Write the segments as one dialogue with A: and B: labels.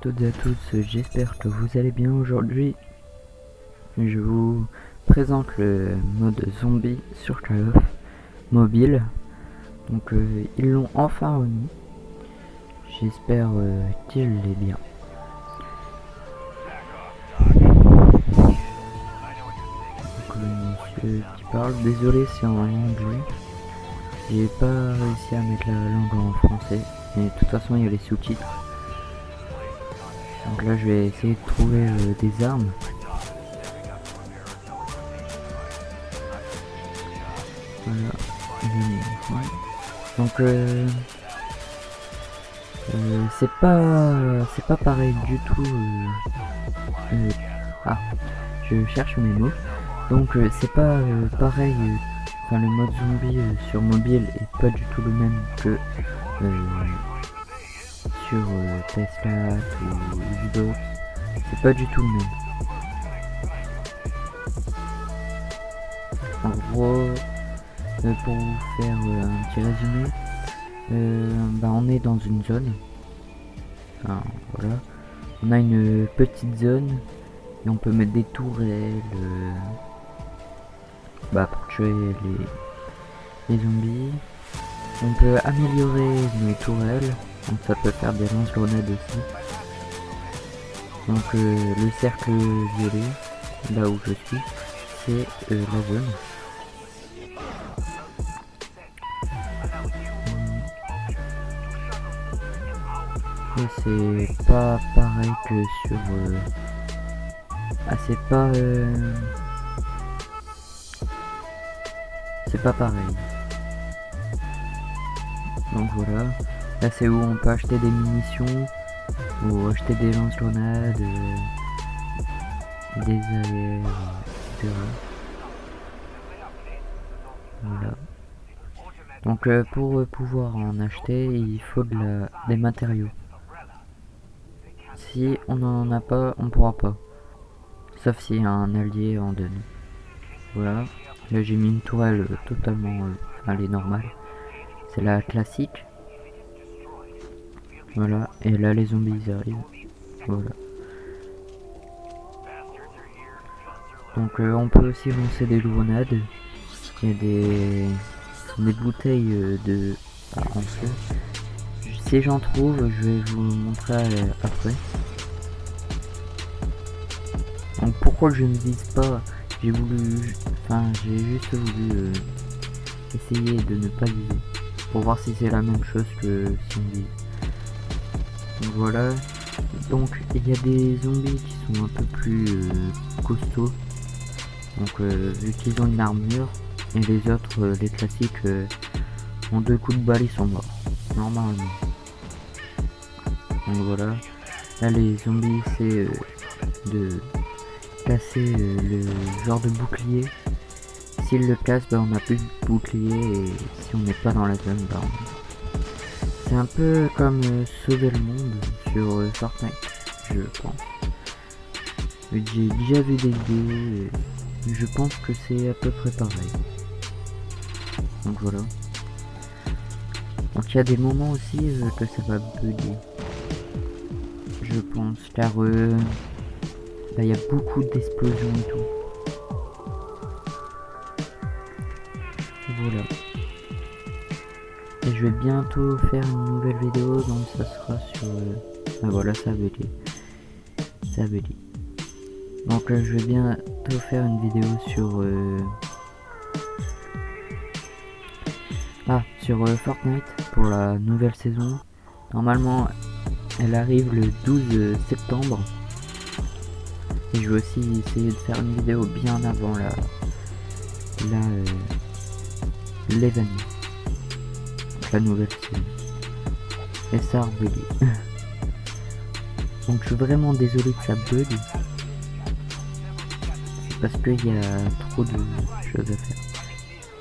A: toutes et à tous, j'espère que vous allez bien aujourd'hui. Je vous présente le mode zombie sur Call of mobile. Donc ils l'ont enfin remis. J'espère qu'il est bien. Donc le monsieur qui parle, désolé c'est en anglais. J'ai pas réussi à mettre la langue en français. Mais de toute façon il y a les sous-titres. Donc là je vais essayer de trouver des armes. Voilà. Donc c'est pas pareil du tout. Je cherche mes mots. Donc c'est pas pareil. Enfin le mode zombie sur mobile est pas du tout le même que sur PS4 ou Xbox. C'est pas du tout le même. En gros, pour vous faire un petit résumé, on est dans une zone. Enfin, voilà. On a une petite zone et on peut mettre des tourelles pour tuer les zombies. On peut améliorer nos tourelles, donc ça peut faire des lance-grenades aussi. Donc le cercle violet, là où je suis, c'est la zone. Et c'est pas pareil que sur... c'est pas pareil. Donc voilà, là c'est où on peut acheter des munitions ou acheter des lance-grenades, des AR, etc. Voilà. Donc pour pouvoir en acheter, il faut des matériaux. Si on n'en a pas, on pourra pas. Sauf si un allié en donne. Voilà. Là j'ai mis une tourelle totalement... elle est normale. C'est la classique. Voilà. Et là les zombies ils arrivent. Voilà. Donc on peut aussi lancer des grenades. Il y a des bouteilles en feu. Si j'en trouve, je vais vous montrer après. Donc pourquoi je ne vise pas, j'ai juste voulu essayer de ne pas viser pour voir si c'est la même chose que si on vise. Donc voilà. Donc il y a des zombies qui sont un peu plus costauds. Donc vu qu'ils ont une armure, et les autres, les classiques, en 2 coups de balle ils sont morts normalement. Donc voilà. Là les zombies c'est de casser le genre de bouclier. S'il le casse, on n'a plus de bouclier, et si on n'est pas dans la zone, c'est un peu comme sauver le monde sur Fortnite, je pense. J'ai déjà vu des vidéos et je pense que c'est à peu près pareil. Donc voilà. Donc il y a des moments aussi que ça va bugger, je pense, car il y a beaucoup d'explosions et tout. Voilà. Et je vais bientôt faire une nouvelle vidéo, donc ça sera sur... voilà, ça a bugué. Ça a bugué. Donc je vais bientôt faire une vidéo sur... sur Fortnite pour la nouvelle saison. Normalement, elle arrive le 12 septembre. Et je vais aussi essayer de faire une vidéo bien avant l'événement, la nouvelle saison. Et ça a bugué. Donc je suis vraiment désolé que ça bug. C'est parce qu'il y a trop de choses à faire.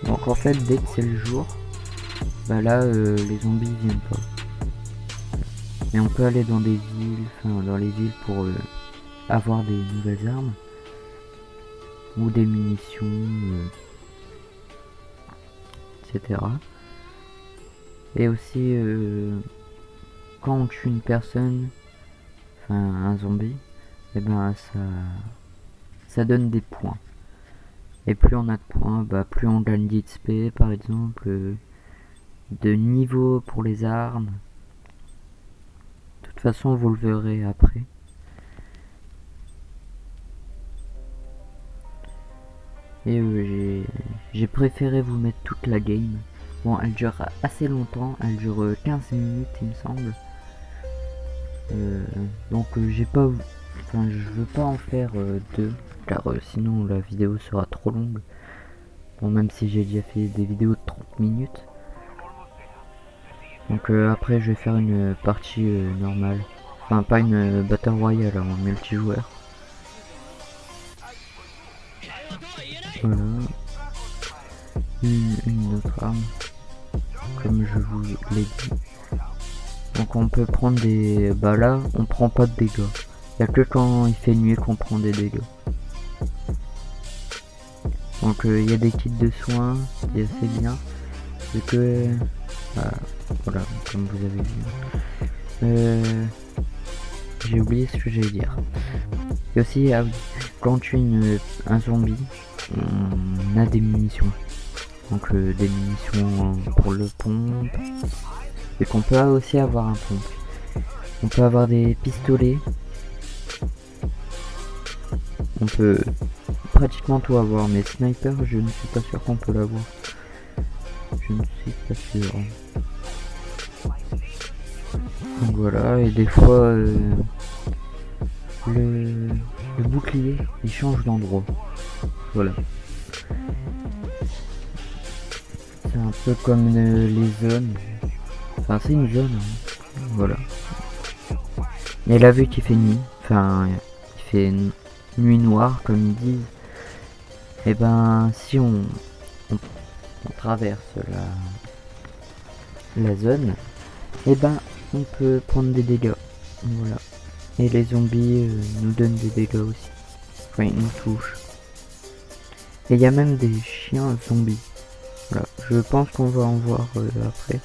A: Donc en fait dès que c'est le jour, là les zombies viennent pas. Et on peut aller dans des villes, dans les villes pour avoir des nouvelles armes ou des munitions, etc. Et aussi quand on tue une personne, un zombie, et ben ça donne des points. Et plus on a de points, bah plus on gagne d'XP par exemple, de niveau pour les armes. De toute façon vous le verrez après. Et j'ai préféré vous mettre toute la game. Bon, elle dure assez longtemps, elle dure 15 minutes il me semble. Donc j'ai pas, enfin je veux pas en faire deux, car sinon la vidéo sera trop longue. Bon, même si j'ai déjà fait des vidéos de 30 minutes. Donc après je vais faire une partie normale. Enfin pas une Battle Royale en multijoueur. Voilà. Une autre arme. Comme je vous l'ai dit. Donc on peut prendre des... Bah là on prend pas de dégâts. Il n'y a que quand il fait nuit qu'on prend des dégâts. Donc il y a des kits de soins, c'est assez bien. C'est que... voilà, comme vous avez vu. J'ai oublié ce que j'allais dire. Et aussi, quand on tue un zombie, on a des munitions. Donc des munitions pour le pompe. Et qu'on peut aussi avoir un pompe. On peut avoir des pistolets. On peut pratiquement tout avoir, mais sniper, je ne suis pas sûr qu'on peut l'avoir. Je ne suis pas sûr. Donc voilà, et des fois le bouclier il change d'endroit. Voilà. C'est un peu comme les zones. Enfin c'est une zone. Hein. Voilà. Et là vu qu'il fait nuit, enfin il fait nuit noire comme ils disent. Et ben si on traverse la zone, et ben on peut prendre des dégâts. Voilà. Et les zombies nous donnent des dégâts aussi. Enfin ils nous touchent. Et il y a même des chiens zombies. Voilà. Je pense qu'on va en voir après.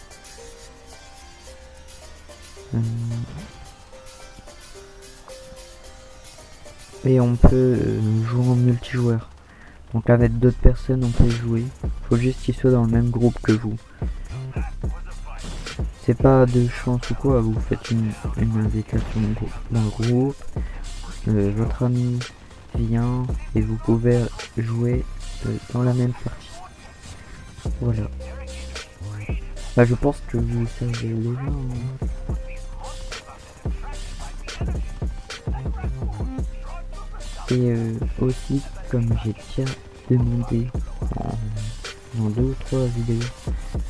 A: Et on peut jouer en multijoueur. Donc avec d'autres personnes on peut jouer. Faut juste qu'ils soient dans le même groupe que vous. C'est pas de chance ou quoi, vous faites une invitation d'un groupe. Votre ami vient et vous pouvez jouer dans la même partie. Voilà. Bah, je pense que vous savez déjà. Et aussi, comme j'ai déjà demandé dans 2 ou 3 vidéos,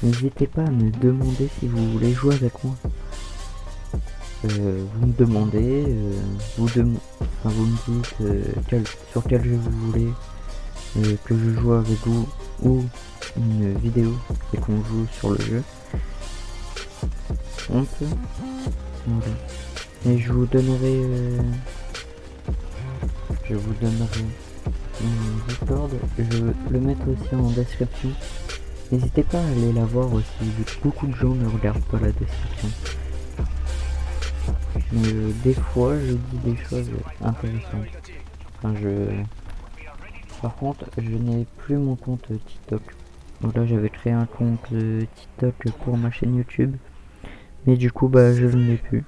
A: n'hésitez pas à me demander si vous voulez jouer avec moi. Vous me demandez, vous me dites sur quel jeu vous voulez que je joue avec vous, ou une vidéo et qu'on joue sur le jeu. On peut. Voilà. Et je vous donnerai une Discord, je vais le mettre aussi en description. N'hésitez pas à aller la voir aussi, vu que beaucoup de gens ne regardent pas la description. Mais des fois je dis des choses intéressantes. Enfin, par contre je n'ai plus mon compte TikTok. Donc là j'avais créé un compte TikTok pour ma chaîne YouTube. Mais du coup bah je ne l'ai plus.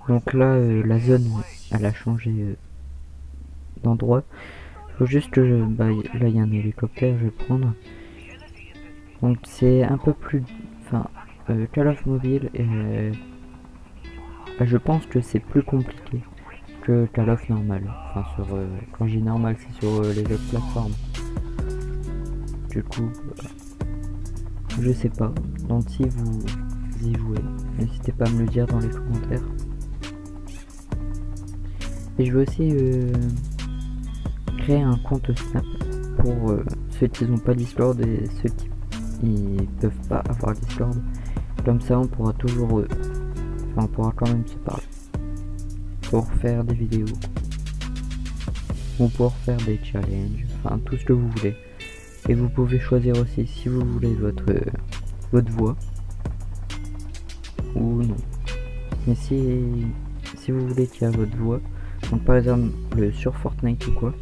A: Donc là la zone elle a changé d'endroit. Faut juste que là il y a un hélicoptère, je vais prendre. Donc c'est un peu plus... Enfin Call of Mobile et je pense que c'est plus compliqué que Call of normal. Enfin sur quand je dis normal c'est sur les autres plateformes. Du coup je sais pas. Donc si vous y jouez, n'hésitez pas à me le dire dans les commentaires. Et je vais aussi créer un compte Snap pour ceux qui n'ont pas Discord et ceux qui ne peuvent pas avoir Discord. Comme ça on pourra toujours... on pourra quand même se parler. Pour faire des vidéos. Ou pour faire des challenges. Enfin tout ce que vous voulez. Et vous pouvez choisir aussi si vous voulez votre voix. Ou non. Mais si vous voulez qu'il y ait votre voix, donc par exemple sur Fortnite ou quoi,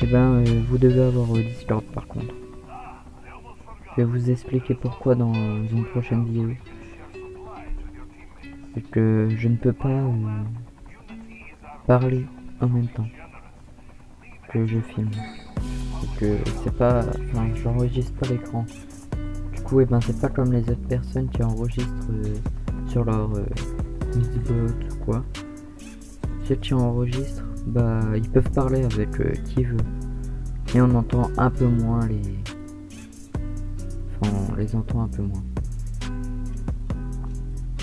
A: et ben vous devez avoir Discord par contre. Je vais vous expliquer pourquoi dans une prochaine vidéo. C'est que je ne peux pas parler en même temps que je filme. C'est que c'est pas, enfin, j'enregistre pas l'écran. Du coup, et ben c'est pas comme les autres personnes qui enregistrent sur leur Xbox ou quoi. Ceux qui enregistrent, bah ils peuvent parler avec qui veut. Et on entend un peu moins les... Enfin, on les entend un peu moins.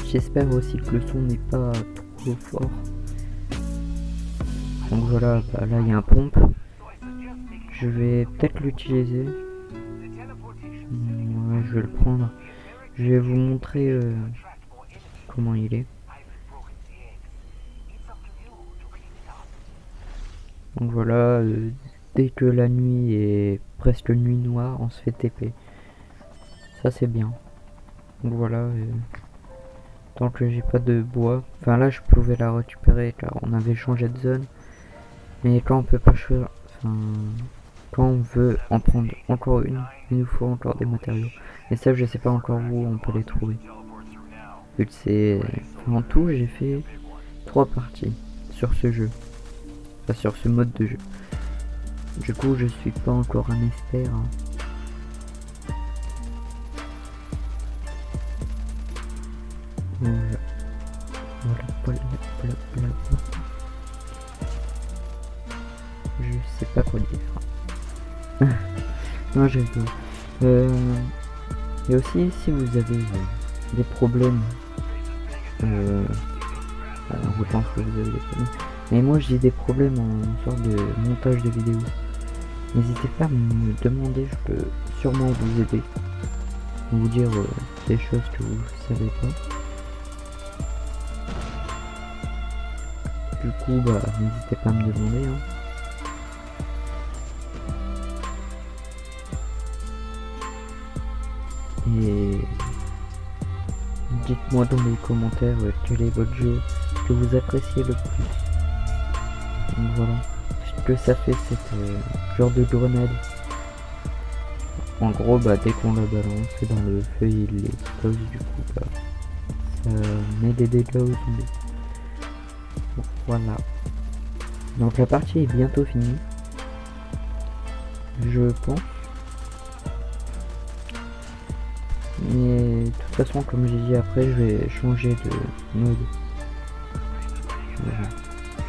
A: J'espère aussi que le son n'est pas trop fort. Donc voilà, bah là il y a un pompe. Je vais peut-être l'utiliser. Ouais, je vais le prendre. Je vais vous montrer comment il est. Donc voilà, dès que la nuit est presque nuit noire, on se fait TP. Ça c'est bien. Donc voilà, tant que j'ai pas de bois. Enfin là je pouvais la récupérer car on avait changé de zone. Mais quand on peut pas choisir, enfin, quand on veut en prendre encore une, il nous faut encore des matériaux. Et ça je sais pas encore où on peut les trouver. Vu que c'est... En tout j'ai fait 3 parties sur ce jeu. Enfin, sur ce mode de jeu. Du coup je suis pas encore un expert. Hein. Voilà. Je sais pas quoi dire. Non, je rigole. Et aussi, si vous avez des problèmes, je pense que vous avez des problèmes. Mais moi, j'ai des problèmes en sorte de montage de vidéos. N'hésitez pas à me demander, je peux sûrement vous aider. Vous dire des choses que vous savez pas. Du coup, bah, n'hésitez pas à me demander. Hein. Et dites-moi dans les commentaires quel est votre jeu que vous appréciez le plus. Donc voilà, ce que ça fait cette genre de grenade. En gros, bah, dès qu'on la balance dans le feu, il explose, du coup, bah, ça met des dégâts aux zombies. Donc, voilà. Donc la partie est bientôt finie. Je pense. Mais de toute façon, comme j'ai dit après, je vais changer de mode.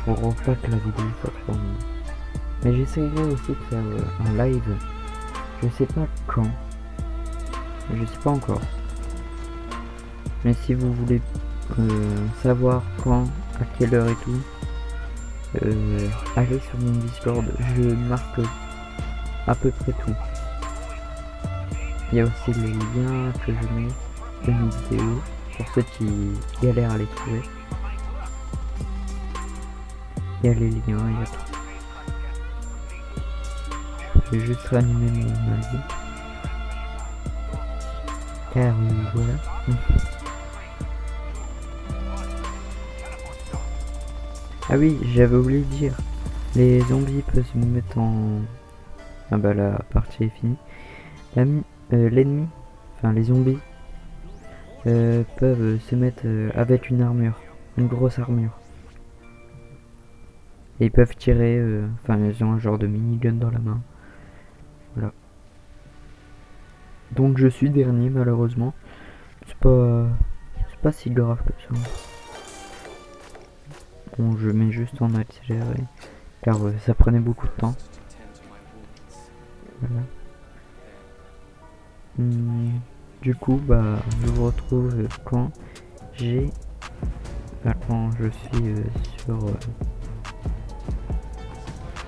A: Pour pas que la vidéo soit trop longue. Mais j'essaierai aussi de faire un live. Je sais pas quand. Je sais pas encore. Mais si vous voulez savoir quand, à quelle heure et tout, allez sur mon Discord. Je marque à peu près tout. Il y a aussi les liens que je mets de mes vidéos pour ceux qui galèrent à les trouver. Il y a les liens, il y a tout. Je vais juste ranimer mon avis. Car voilà. Ah oui, j'avais oublié de dire. Les zombies peuvent se mettre en... Ah bah la partie est finie. L'ennemi, enfin les zombies, peuvent se mettre avec une armure, une grosse armure. Et ils peuvent tirer, enfin ils ont un genre de minigun dans la main. Voilà. Donc je suis dernier malheureusement. C'est pas si grave que ça. Bon, je mets juste en accéléré car ça prenait beaucoup de temps. Voilà. Du coup, bah, je vous retrouve quand j'ai, quand je suis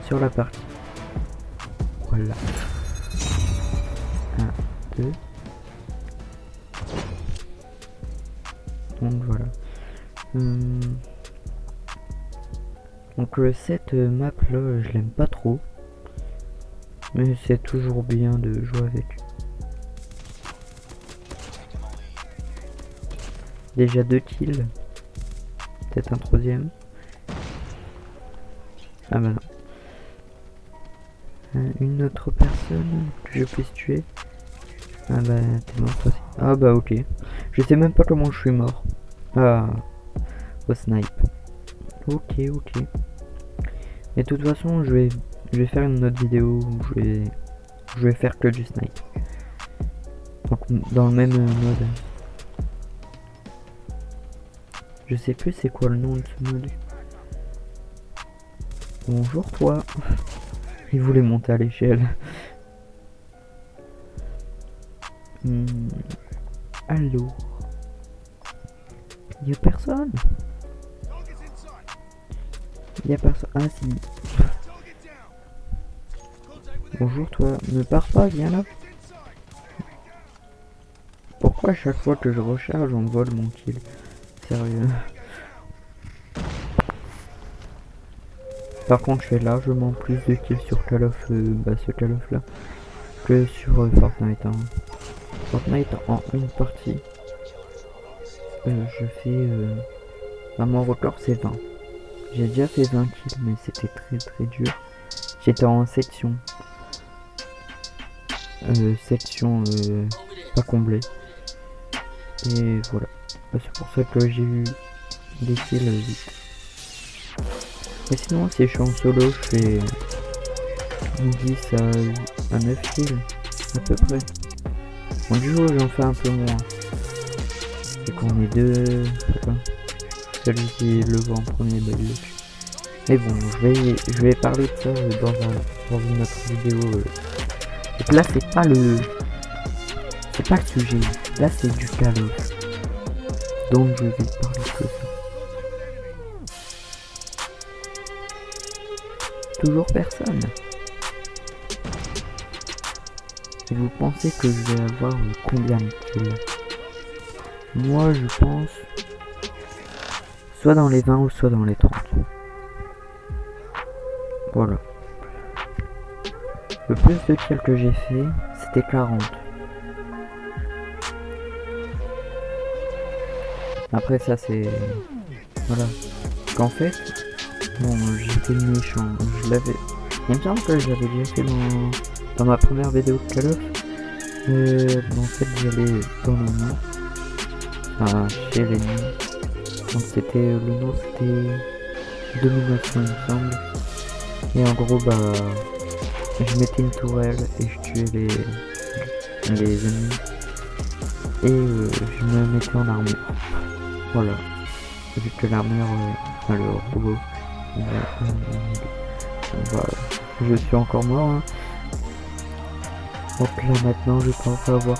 A: sur la partie. Voilà. 1, 2. Donc voilà. Donc cette map là, je l'aime pas trop, mais c'est toujours bien de jouer avec. Déjà 2 kills, peut-être un troisième. Ah bah non. Une autre personne que je puisse tuer. Ah bah t'es mort toi aussi. Ah bah ok. Je sais même pas comment je suis mort. Ah, au snipe. Ok, ok. Et de toute façon je vais faire une autre vidéo où je vais faire que du snipe. Donc dans le même mode. Je sais plus c'est quoi le nom de ce mode. Bonjour toi. Il voulait monter à l'échelle. Allô. Y'a personne. Y'a personne. Ah si. Bonjour toi. Ne pars pas, viens là. Pourquoi à chaque fois que je recharge on me vole mon kill? Sérieux. Par contre je fais largement plus de kills sur Call of, ce Call of là, que sur Fortnite. Hein. Fortnite en une partie. Je fais... mon record c'est 20. J'ai déjà fait 20 kills mais c'était très dur. J'étais en section. Section pas comblée. Et voilà. C'est pour ça que j'ai eu des kills vite. Mais sinon si je suis en solo je fais 10 à 9 kills à peu près. En duo j'en fais un peu moins. C'est qu'on est deux. Voilà. Celui qui le voit en premier bah, il le tue. Mais bon je vais parler de ça dans une autre vidéo. Donc là c'est pas le sujet. Là c'est du Call of. Donc je vais parler de ça. Toujours personne. Et vous pensez que je vais avoir combien de kills? Moi je pense soit dans les 20 ou soit dans les 30. Voilà. Le plus de kills que j'ai fait c'était 40. Après ça c'est... Voilà. Qu'en fait... Bon, j'étais méchant, je l'avais... Il me semble que je l'avais déjà fait dans ma première vidéo de Call of. En fait j'allais dans le nom. Enfin, chez l'ennemi. Donc c'était... Le nom c'était... Domination il me semble. Et en gros bah... Je mettais une tourelle et je tuais les ennemis. Et je me mettais en armure. Voilà. Vu que l'armure... Enfin le robot... je suis encore mort hein. Donc là maintenant je pense avoir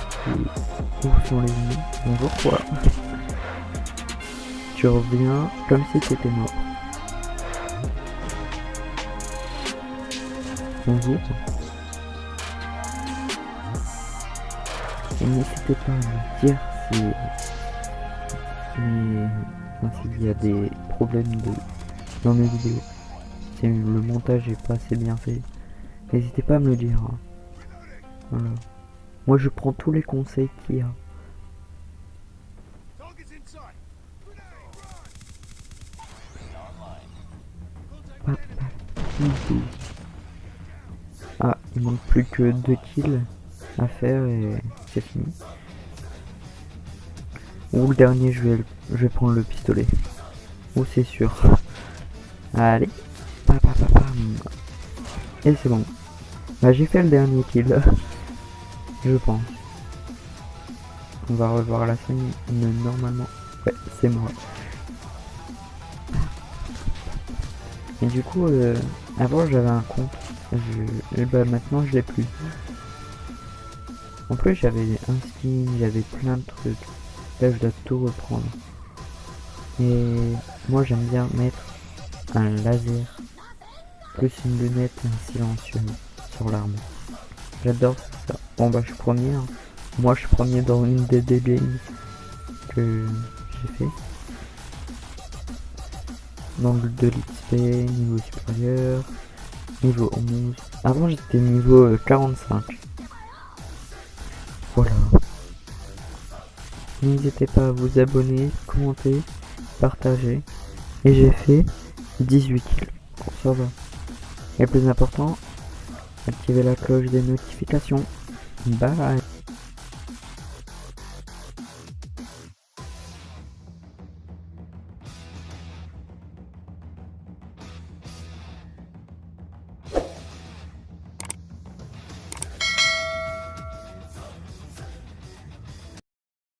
A: où sont les ennemis. Bonjour quoi. Tu reviens comme si t'étais mort. Bonjour. Et n'hésitez pas à me dire s'il y a des problèmes dans mes vidéos. Si le montage est pas assez bien fait, n'hésitez pas à me le dire. Hein. Voilà. Moi je prends tous les conseils qu'il y a. Ah, il manque plus que 2 kills à faire et c'est fini. Ou le dernier je vais prendre le pistolet. Ou c'est sûr. Allez. Et c'est bon. Bah j'ai fait le dernier kill. Je pense. On va revoir la scène normalement. Ouais, c'est moi. Et du coup, avant j'avais un compte. Et bah maintenant je l'ai plus. En plus j'avais un skin, j'avais plein de trucs. Là je dois tout reprendre. Et moi j'aime bien mettre un laser plus une lunette et un silencieux sur l'arme. J'adore ça. Bon bah je suis premier. Hein. Moi je suis premier dans une des games que j'ai fait. L'angle de l'XP, niveau supérieur, niveau 11. Avant j'étais niveau 45. Voilà. N'hésitez pas à vous abonner, commenter, partager. Et j'ai fait 18 kills. Ça va. Et le plus important, activez la cloche des notifications. Bye.